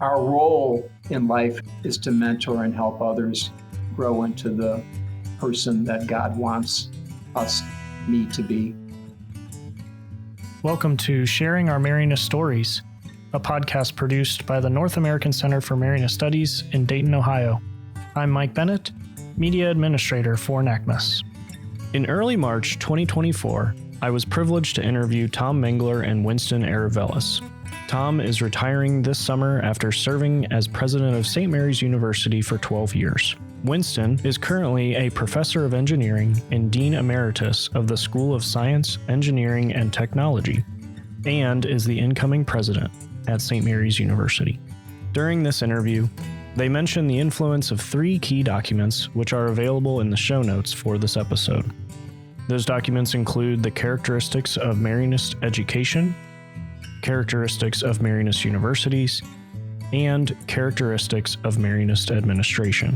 Our role in life is to mentor and help others grow into the person that God wants me to be. Welcome to Sharing Our Marianist Stories, a podcast produced by the North American Center for Marianist Studies in Dayton, Ohio. I'm Mike Bennett, Media Administrator for NACMS. In early March 2024, I was privileged to interview Tom Mengler and Winston Erevelles. Tom is retiring this summer after serving as president of St. Mary's University for 12 years. Winston is currently a professor of engineering and dean emeritus of the School of Science, Engineering, and Technology, and is the incoming president at St. Mary's University. During this interview, they mention the influence of 3 key documents which are available in the show notes for this episode. Those documents include the characteristics of Marianist education, characteristics of Marianist Universities, and characteristics of Marianist administration.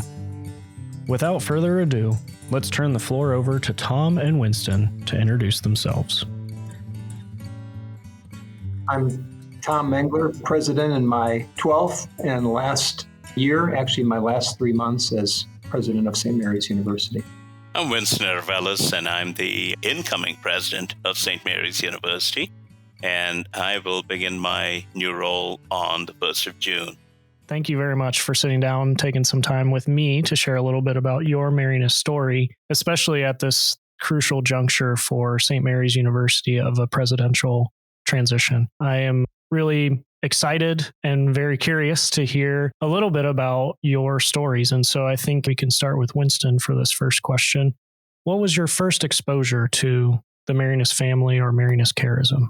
Without further ado, let's turn the floor over to Tom and Winston to introduce themselves. I'm Tom Mengler, president in my 12th and last year, actually my last 3 months as president of St. Mary's University. I'm Winston Erevelles, and I'm the incoming president of St. Mary's University, and I will begin my new role on the 1st of June. Thank you very much for sitting down and taking some time with me to share a little bit about your Marianist story, especially at this crucial juncture for St. Mary's University of a presidential transition. I am really excited and very curious to hear a little bit about your stories. And so I think we can start with Winston for this first question. What was your first exposure to the Marianist family or Marianist charism?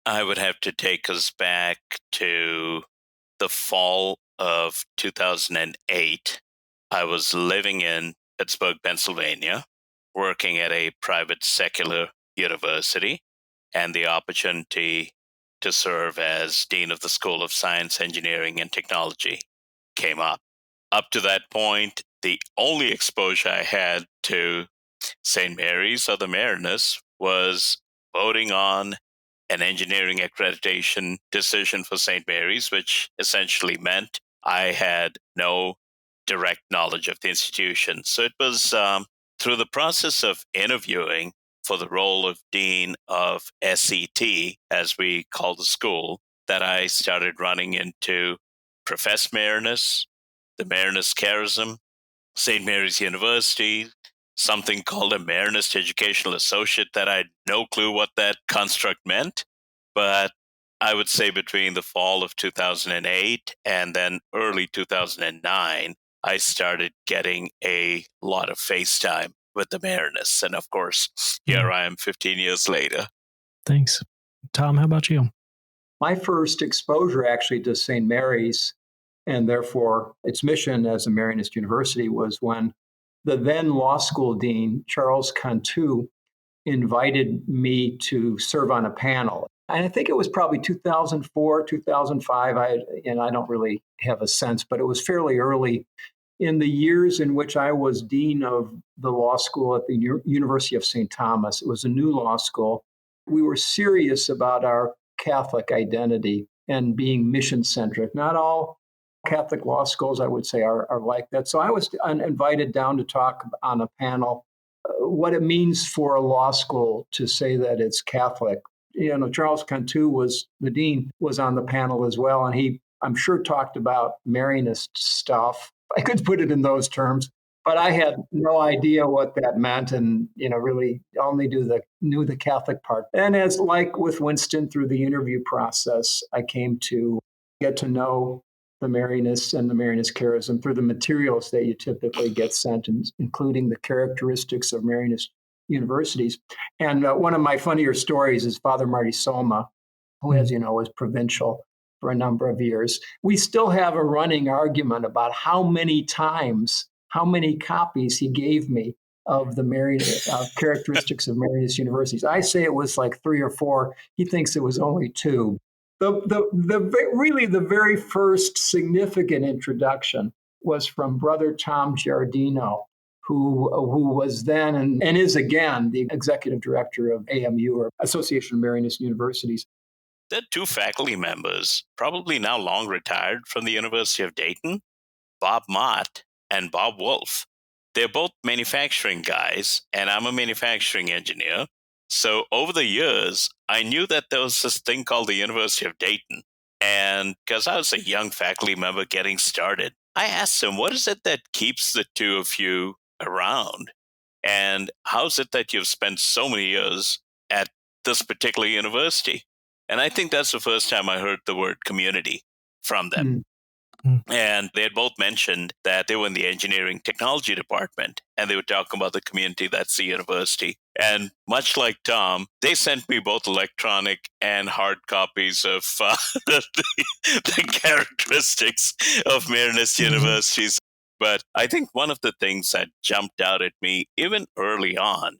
I would have to take us back to the fall of 2008. I was living in Pittsburgh, Pennsylvania, working at a private secular university, and the opportunity to serve as Dean of the School of Science, Engineering, and Technology came up. Up to that point, the only exposure I had to St. Mary's or the Marinists was voting on an engineering accreditation decision for St. Mary's, which essentially meant I had no direct knowledge of the institution. So it was through the process of interviewing for the role of Dean of SET, as we call the school, that I started running into professed Marinists, the Marianist Charism, St. Mary's University, something called a Marianist Educational Associate that I had no clue what that construct meant. But I would say between the fall of 2008 and then early 2009, I started getting a lot of FaceTime with the Marinists. And of course, here I am 15 years later. Thanks. Tom, how about you? My first exposure actually to St. Mary's, and therefore its mission as a Marianist university, was when the then law school dean, Charles Cantu, invited me to serve on a panel. And I think it was probably 2004, 2005. I don't really have a sense, but it was fairly early in the years in which I was dean of the law school at the University of St. Thomas. It was a new law school. We were serious about our Catholic identity and being mission-centric. Not all Catholic law schools, I would say, are like that. So I was invited down to talk on a panel what it means for a law school to say that it's Catholic. Charles Cantu the dean, was on the panel as well, and he, I'm sure, talked about Marianist stuff. I could put it in those terms, but I had no idea what that meant, and really only knew the Catholic part. And as like with Winston, through the interview process, I came to get to know the Marianists and the Marianist charism through the materials that you typically get sent, including the characteristics of Marianist universities. And one of my funnier stories is Father Marty Soma, who, as you know, was provincial for a number of years. We still have a running argument about how many copies he gave me of the characteristics of Marianist universities. I say it was like 3 or 4. He thinks it was only 2. The very first significant introduction was from Brother Tom Giardino, who was then and is again the executive director of AMU, or Association of Marianist Universities. There are two faculty members, probably now long retired from the University of Dayton, Bob Mott and Bob Wolf. They're both manufacturing guys, and I'm a manufacturing engineer. So over the years, I knew that there was this thing called the University of Dayton. And because I was a young faculty member getting started, I asked them, what is it that keeps the two of you around? And how is it that you've spent so many years at this particular university? And I think that's the first time I heard the word community from them. Mm. And they had both mentioned that they were in the engineering technology department, and they were talking about the community that's the university. And much like Tom, they sent me both electronic and hard copies of the characteristics of Marianist Universities. But I think one of the things that jumped out at me, even early on,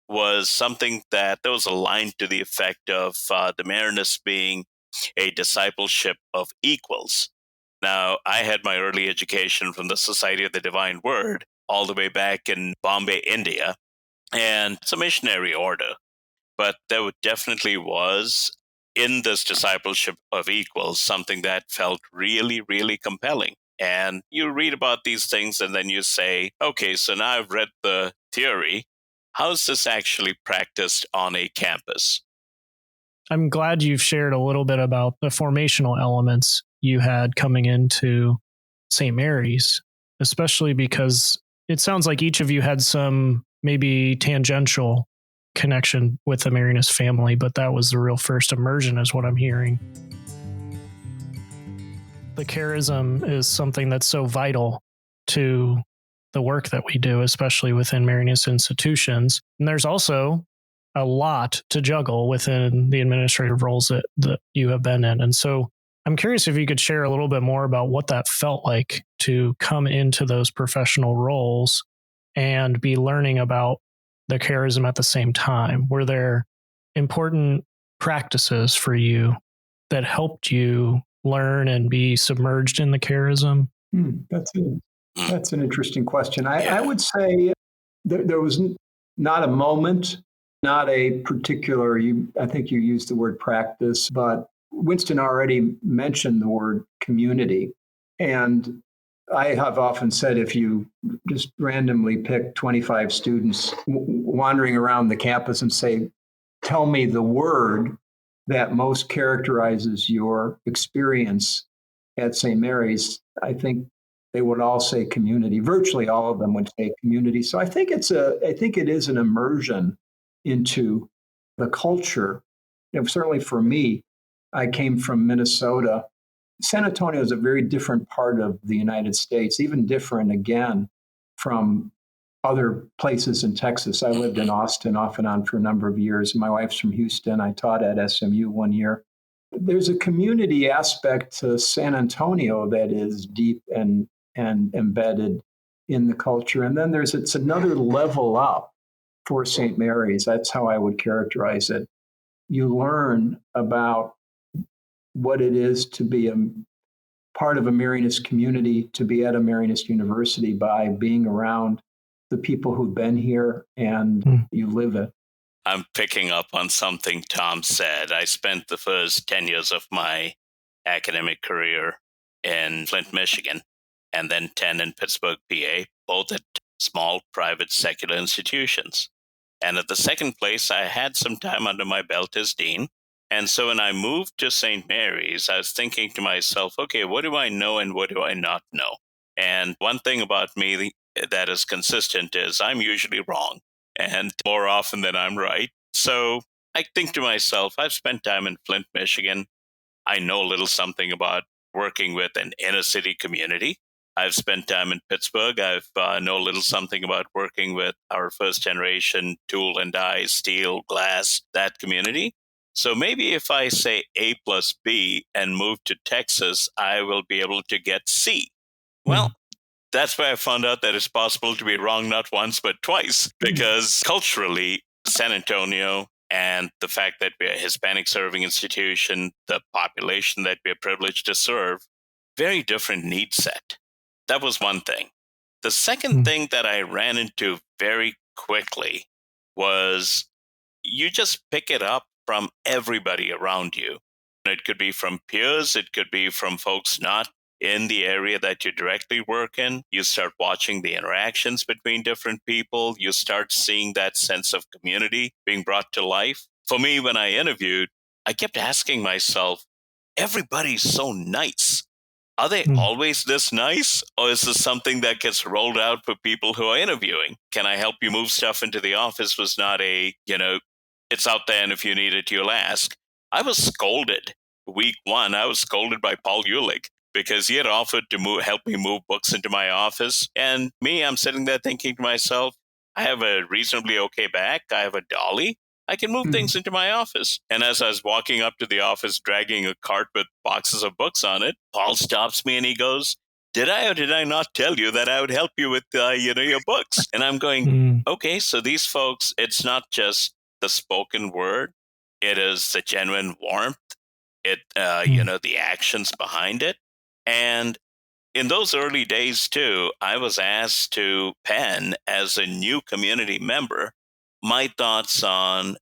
was something that there was a line to the effect of the Marinists being a discipleship of equals. Now, I had my early education from the Society of the Divine Word all the way back in Bombay, India, and it's a missionary order. But there definitely was, in this discipleship of equals, something that felt really, really compelling. And you read about these things and then you say, okay, so now I've read the theory. How's this actually practiced on a campus? I'm glad you've shared a little bit about the formational elements you had coming into St. Mary's, especially because it sounds like each of you had some maybe tangential connection with the Marianist family, but that was the real first immersion is what I'm hearing. The charism is something that's so vital to the work that we do, especially within Marianist institutions. And there's also a lot to juggle within the administrative roles that you have been in. And so I'm curious if you could share a little bit more about what that felt like to come into those professional roles and be learning about the charism at the same time. Were there important practices for you that helped you learn and be submerged in the charism? That's an interesting question. I would say there was not a moment, not a particular, I think you used the word practice, but Winston already mentioned the word community. And I have often said if you just randomly pick 25 students wandering around the campus and say, tell me the word that most characterizes your experience at St. Mary's, I think they would all say community. Virtually all of them would say community. So I think it is an immersion into the culture. Certainly for me, I came from Minnesota. San Antonio is a very different part of the United States, even different again from other places in Texas. I lived in Austin off and on for a number of years. My wife's from Houston. I taught at SMU 1 year. There's a community aspect to San Antonio that is deep and embedded in the culture. And then it's another level up for St. Mary's. That's how I would characterize it. You learn about what it is to be a part of a Marianist community, to be at a Marianist university by being around the people who've been here and you live it. I'm picking up on something Tom said. I spent the first 10 years of my academic career in Flint, Michigan, and then 10 in Pittsburgh, PA, both at small private secular institutions. And at the second place, I had some time under my belt as dean. And so when I moved to St. Mary's, I was thinking to myself, okay, what do I know and what do I not know? And one thing about me that is consistent is I'm usually wrong, and more often than I'm right. So I think to myself, I've spent time in Flint, Michigan. I know a little something about working with an inner city community. I've spent time in Pittsburgh. I know a little something about working with our first generation tool and die, steel, glass, that community. So maybe if I say A plus B and move to Texas, I will be able to get C. Well, that's where I found out that it's possible to be wrong not once, but twice, because culturally, San Antonio and the fact that we're a Hispanic serving institution, the population that we're privileged to serve, very different need set. That was one thing. The second thing that I ran into very quickly was you just pick it up from everybody around you. It could be from peers. It could be from folks not in the area that you directly work in. You start watching the interactions between different people. You start seeing that sense of community being brought to life. For me, when I interviewed, I kept asking myself, everybody's so nice. Are they always this nice? Or is this something that gets rolled out for people who are interviewing? Can I help you move stuff into the office was not it's out there and if you need it, you'll ask. I was scolded. Week one, I was scolded by Paul Ulick because he had offered to help me move books into my office. And I'm sitting there thinking to myself, I have a reasonably okay back. I have a dolly. I can move things into my office. And as I was walking up to the office, dragging a cart with boxes of books on it, Paul stops me and he goes, did I or did I not tell you that I would help you with, your books? And I'm going, okay, so these folks, it's not just the spoken word. It is the genuine warmth. The actions behind it. And in those early days, too, I was asked to pen as a new community member my thoughts on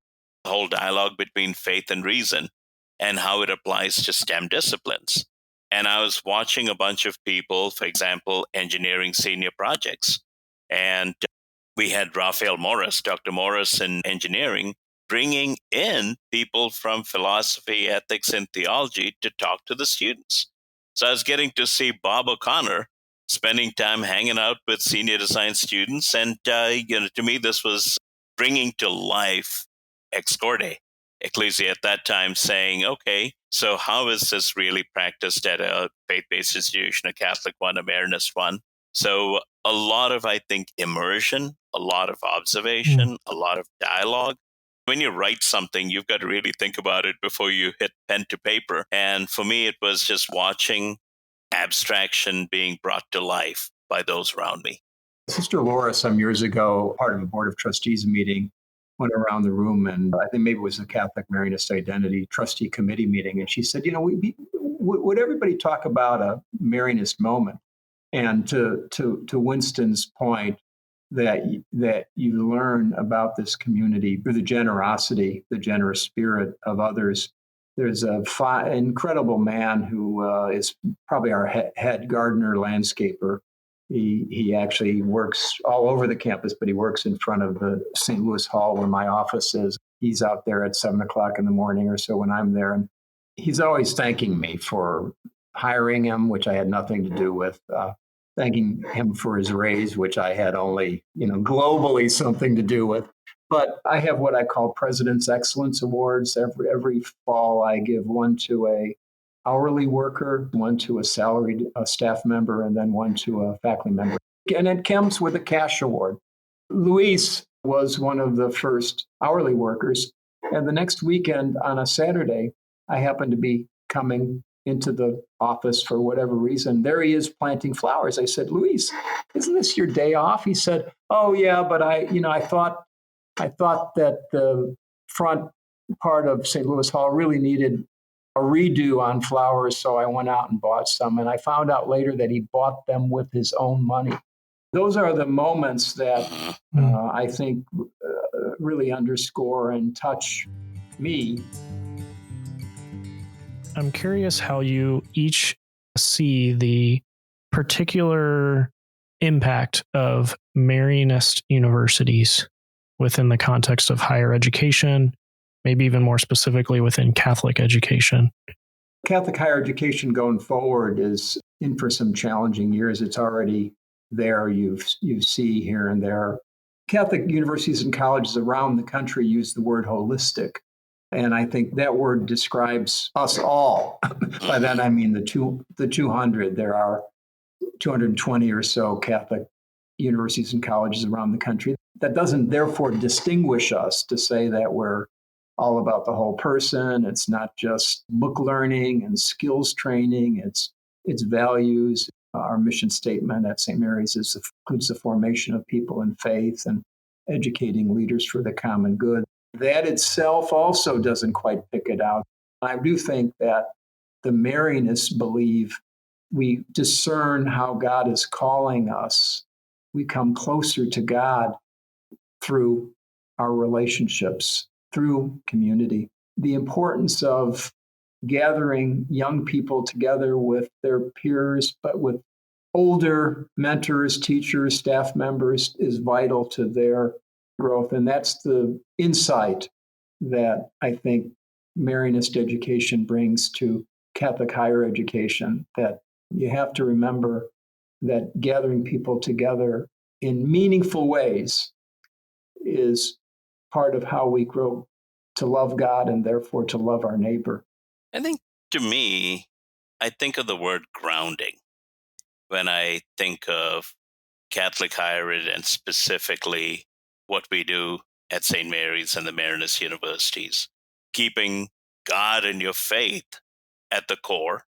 the whole dialogue between faith and reason and how it applies to STEM disciplines. And I was watching a bunch of people, for example, engineering senior projects. And we had Raphael Morris, Dr. Morris in engineering, bringing in people from philosophy, ethics, and theology to talk to the students. So I was getting to see Bob O'Connor spending time hanging out with senior design students. And, to me, this was bringing to life Ex Corde, Ecclesia at that time, saying, okay, so how is this really practiced at a faith-based institution, a Catholic one, a Marianist one? So a lot of, I think, immersion, a lot of observation, a lot of dialogue. When you write something, you've got to really think about it before you hit pen to paper. And for me, it was just watching abstraction being brought to life by those around me. Sister Laura, some years ago, part of a Board of Trustees meeting, went around the room, and I think maybe it was the Catholic Marianist Identity Trustee Committee meeting, and she said, would everybody talk about a Marianist moment? And to Winston's point, that you learn about this community through the generosity, the generous spirit of others. There's an incredible man who is probably our head gardener landscaper. He actually works all over the campus, but he works in front of the St. Louis Hall where my office is. He's out there at 7 o'clock in the morning or so when I'm there. And he's always thanking me for hiring him, which I had nothing to do with, thanking him for his raise, which I had only, globally something to do with. But I have what I call President's Excellence Awards. Every fall, I give one to a hourly worker, one to a salaried staff member, and then one to a faculty member. And it comes with a cash award. Luis was one of the first hourly workers. And the next weekend on a Saturday, I happened to be coming into the office for whatever reason. There he is planting flowers. I said, Luis, isn't this your day off? He said, oh yeah, but I thought that the front part of St. Louis Hall really needed a redo on flowers, so I went out and bought some. And I found out later that he bought them with his own money. Those are the moments that I think really underscore and touch me. I'm curious how you each see the particular impact of Marianist universities within the context of higher education, maybe even more specifically within Catholic education. Catholic higher education going forward is in for some challenging years. It's already there. You see here and there. Catholic universities and colleges around the country use the word holistic. And I think that word describes us all. By that, I mean the 200. There are 220 or so Catholic universities and colleges around the country. That doesn't therefore distinguish us to say that we're all about the whole person. It's not just book learning and skills training. It's values. Our mission statement at St. Mary's includes the formation of people in faith and educating leaders for the common good. That itself also doesn't quite pick it out. I do think that the Marianists believe we discern how God is calling us. We come closer to God through our relationships, through community. The importance of gathering young people together with their peers, but with older mentors, teachers, staff members is vital to their growth. And that's the insight that I think Marianist education brings to Catholic higher education, that you have to remember that gathering people together in meaningful ways is part of how we grow to love God and therefore to love our neighbor. I think to me, I think of the word grounding when I think of Catholic higher ed and specifically what we do at St. Mary's and the Marianist Universities. Keeping God and your faith at the core,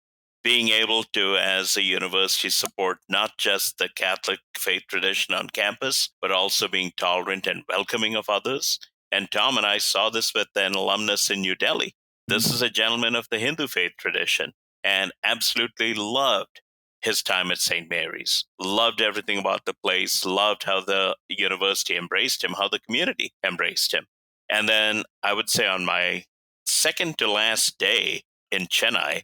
being able to, as a university, support not just the Catholic faith tradition on campus, but also being tolerant and welcoming of others. And Tom and I saw this with an alumnus in New Delhi. This is a gentleman of the Hindu faith tradition and absolutely loved his time at St. Mary's, loved everything about the place, loved how the university embraced him, how the community embraced him. And then I would say on my second to last day in Chennai,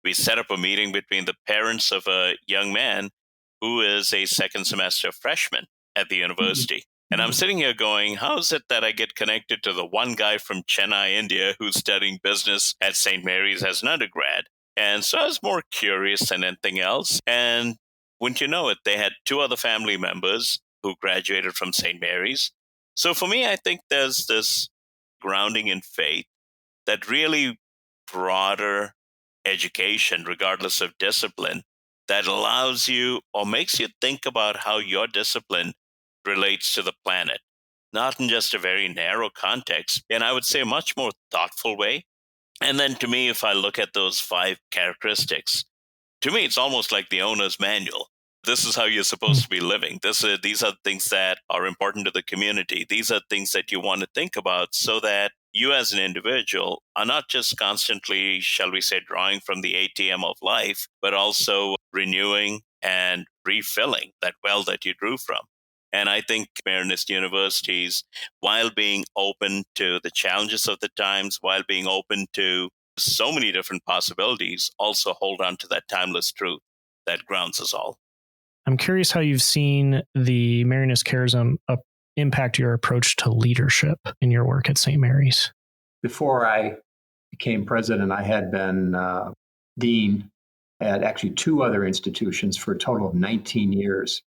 we set up a meeting between the parents of a young man who is a second semester freshman at the university. And I'm sitting here going, how is it that I get connected to the one guy from Chennai, India, who's studying business at St. Mary's as an undergrad? And so I was more curious than anything else. And wouldn't you know it, they had two other family members who graduated from St. Mary's. So for me, I think there's this grounding in faith that really broader education, regardless of discipline, that allows you or makes you think about how your discipline relates to the planet, not in just a very narrow context, and I would say a much more thoughtful way. And then to me, if I look at those 5 characteristics, to me, it's almost like the owner's manual. This is how you're supposed to be living. These are things that are important to the community. These are things that you want to think about so that you as an individual are not just constantly, shall we say, drawing from the ATM of life, but also renewing and refilling that well that you drew from. And I think Marianist Universities, while being open to the challenges of the times, while being open to so many different possibilities, also hold on to that timeless truth that grounds us all. I'm curious how you've seen the Marianist Charism impact your approach to leadership in your work at St. Mary's. Before I became president, I had been dean at actually 2 other institutions for a total of 19 years.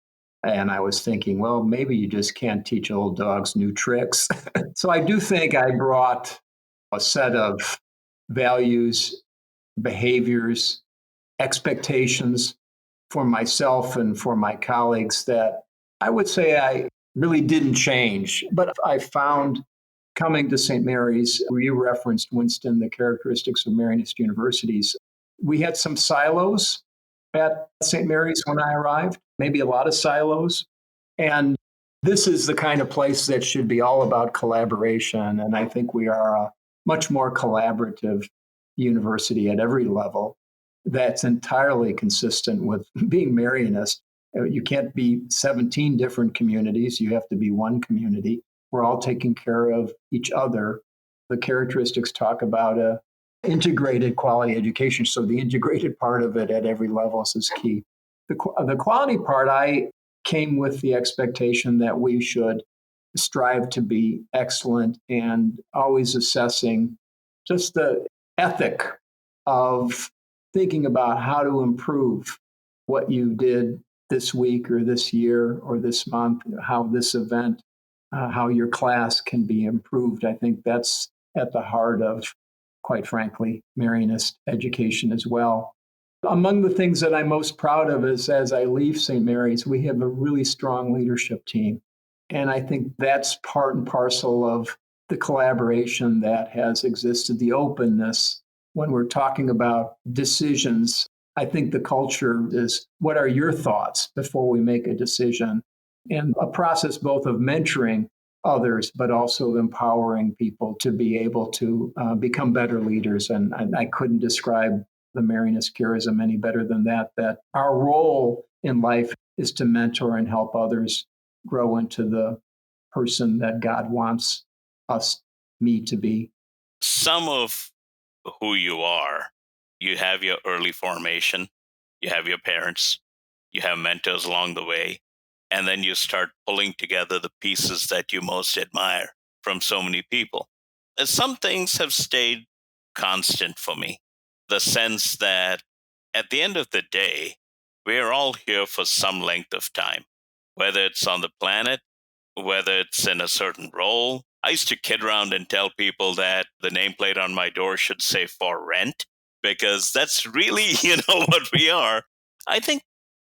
And I was thinking, well, maybe you just can't teach old dogs new tricks. So I do think I brought a set of values, behaviors, expectations for myself and for my colleagues that I would say I really didn't change. But I found coming to St. Mary's, where you referenced, Winston, the characteristics of Marianist Universities, we had some silos at St. Mary's when I arrived, maybe a lot of silos. And this is the kind of place that should be all about collaboration. And I think we are a much more collaborative university at every level that's entirely consistent with being Marianist. You can't be 17 different communities. You have to be one community. We're all taking care of each other. The characteristics talk about a integrated quality education. So the integrated part of it at every level is key. The quality part, I came with the expectation that we should strive to be excellent and always assessing just the ethic of thinking about how to improve what you did this week or this year or this month, how this event, how your class can be improved. I think that's at the heart of, quite frankly, Marianist education as well. Among the things that I'm most proud of is as I leave St. Mary's, we have a really strong leadership team. And I think that's part and parcel of the collaboration that has existed, the openness. When we're talking about decisions, I think the culture is, what are your thoughts before we make a decision? And a process both of mentoring others, but also empowering people to be able to become better leaders. And I couldn't describe the Marianist Charism any better than that our role in life is to mentor and help others grow into the person that God wants me to be. Some of who you are You have your early formation, you have your parents, you have mentors along the way, and then you start pulling together the pieces that you most admire from so many people. And some things have stayed constant for me. The sense that at the end of the day, we're all here for some length of time, whether it's on the planet, whether it's in a certain role. I used to kid around and tell people that the nameplate on my door should say for rent, because that's really, what we are. I think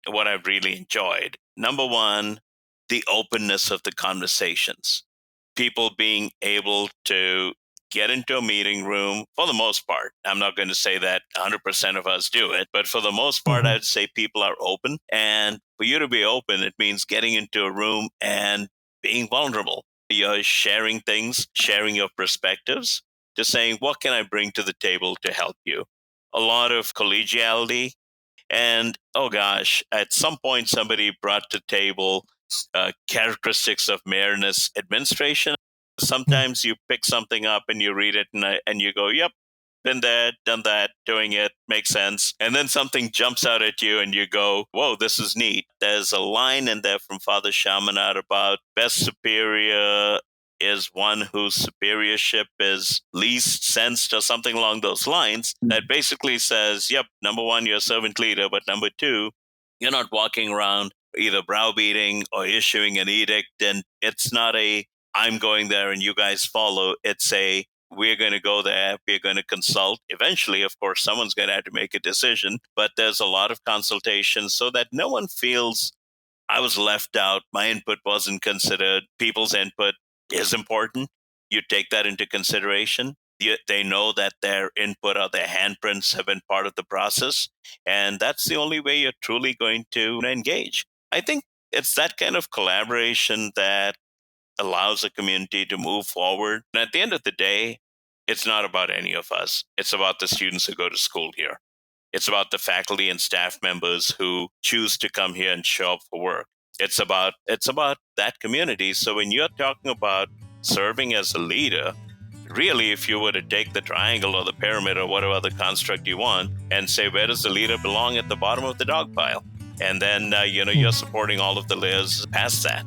what I've really enjoyed, number one, the openness of the conversations. People being able to get into a meeting room for the most part. I'm not going to say that 100% of us do it, but for the most part, I'd say people are open. And for you to be open, it means getting into a room and being vulnerable. You're sharing things, sharing your perspectives, to saying, what can I bring to the table to help you? A lot of collegiality. And oh gosh, at some point, somebody brought to table characteristics of Marianist administration. Sometimes you pick something up and you read it and you go, yep, been there, done that, doing it, makes sense. And then something jumps out at you and you go, whoa, this is neat. There's a line in there from Father Chaminade about best superior is one whose superiorship is least sensed, or something along those lines, that basically says, yep, number one, you're a servant leader, but number two, you're not walking around either browbeating or issuing an edict. And it's not a, I'm going there and you guys follow. It's a, we're going to go there, we're going to consult. Eventually, of course, someone's going to have to make a decision, but there's a lot of consultation so that no one feels I was left out, my input wasn't considered. People's input is important. You take that into consideration. They know that their input or their handprints have been part of the process, and that's the only way you're truly going to engage. I think it's that kind of collaboration that allows a community to move forward. And at the end of the day, it's not about any of us. It's about the students who go to school here. It's about the faculty and staff members who choose to come here and show up for work. It's about that community. So when you're talking about serving as a leader, really, if you were to take the triangle or the pyramid or whatever other construct you want and say, where does the leader belong? At the bottom of the dog pile. And then, you're supporting all of the layers past that.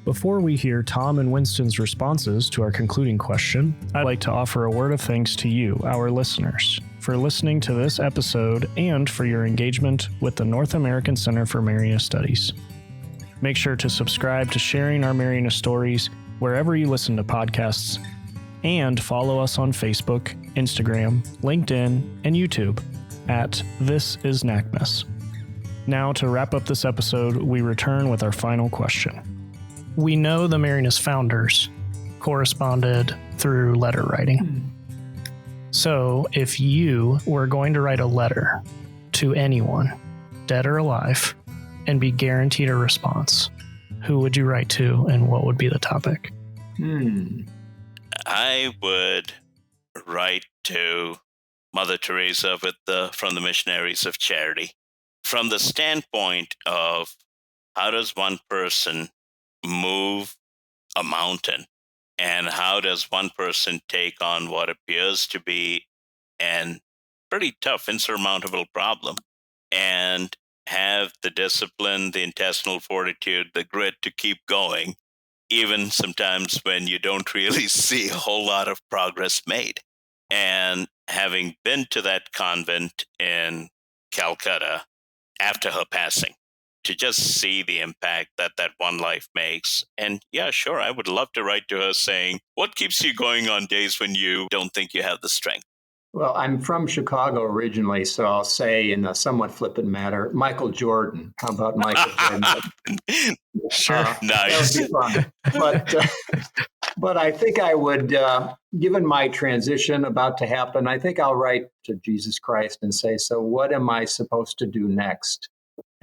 Before we hear Tom and Winston's responses to our concluding question, I'd like to offer a word of thanks to you, our listeners, for listening to this episode and for your engagement with the North American Center for Marianist Studies. Make sure to subscribe to Sharing Our Marianist Stories wherever you listen to podcasts, and follow us on Facebook, Instagram, LinkedIn, and YouTube at This Is NACMS. Now, to wrap up this episode, we return with our final question. We know the Marianist founders corresponded through letter writing. So if you were going to write a letter to anyone, dead or alive, and be guaranteed a response, who would you write to and what would be the topic? I would write to Mother Teresa from the Missionaries of Charity, from the standpoint of how does one person move a mountain, and how does one person take on what appears to be an pretty tough, insurmountable problem, and have the discipline, the intestinal fortitude, the grit to keep going, even sometimes when you don't really see a whole lot of progress made. And having been to that convent in Calcutta after her passing, to just see the impact that one life makes. And yeah, sure, I would love to write to her saying, what keeps you going on days when you don't think you have the strength? Well, I'm from Chicago originally, so I'll say in a somewhat flippant matter, Michael Jordan. How about Michael Jordan? Sure. Nice. That would be fun. But I think I would, given my transition about to happen, I think I'll write to Jesus Christ and say, so what am I supposed to do next?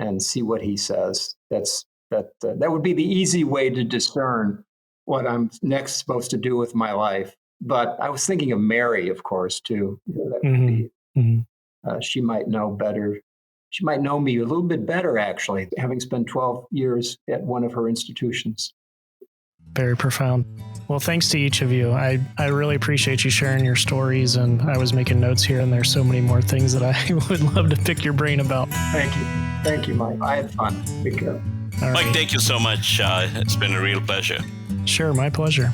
And see what he says. That would be the easy way to discern what I'm next supposed to do with my life. But I was thinking of Mary, of course, too. That would be, she might know better. She might know me a little bit better, actually, having spent 12 years at one of her institutions. Very profound. Well, thanks to each of you. I really appreciate you sharing your stories, and I was making notes here, and there's so many more things that I would love to pick your brain about. Thank you. Thank you, Mike. I had fun. Take care. Mike, thank you so much. It's been a real pleasure. Sure, my pleasure.